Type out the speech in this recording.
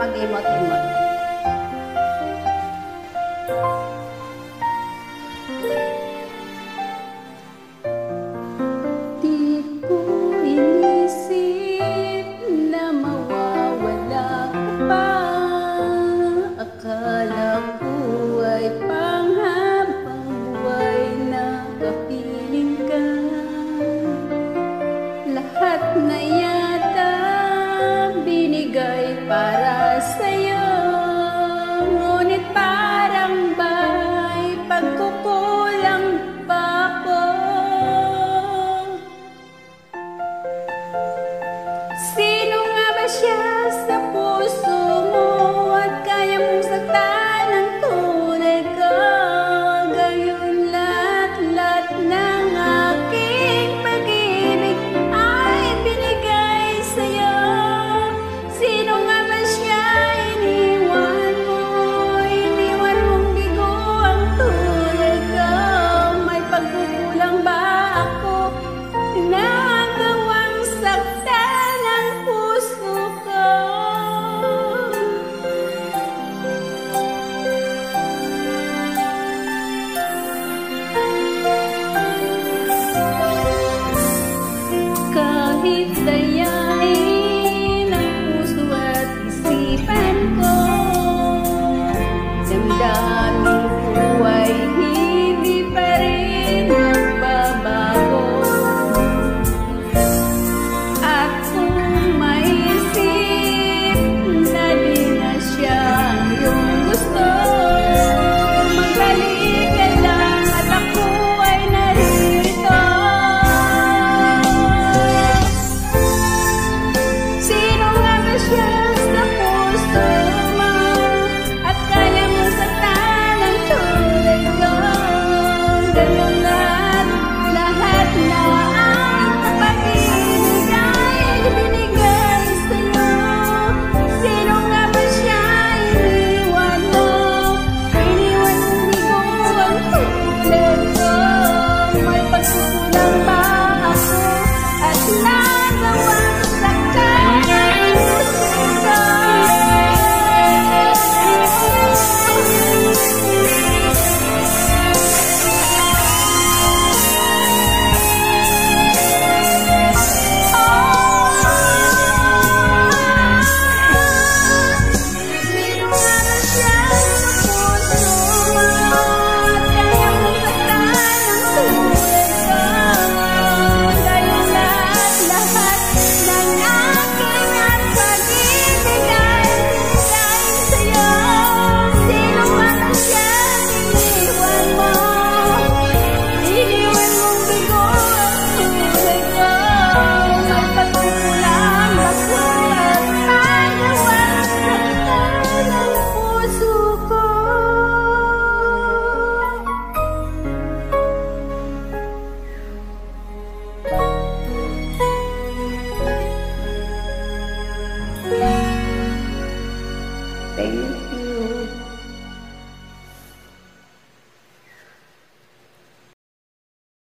mag-imot-imot. Di ko inisip na mawawala ka pa. Akala ko ay panghabang buhay na kapiling ka. Lahat na yata binigay para sa'yo, ngunit parang ba'y pagkukulang pa ako? Sino nga ba siya sa puso mo at kaya mong saktan ng tunay ko? Gayon lahat-lahat ng aking pag-ibig ay binigay sa'yo. Sino nga ba siya? Iniwan mong bigo ang tulad ko. May pagkukulang ba ako na gawang saktan ang puso ko? Kahit dayain ang puso at isipan ko, damdamin ko ay hindi pa rin nagbabago. At kung maisip na di na siya ang iyong gusto, magbalik ka lang at ako ay narito. Sino nga ba siya sa puso mo at kaya mo saktan ang tulad ko? Gayon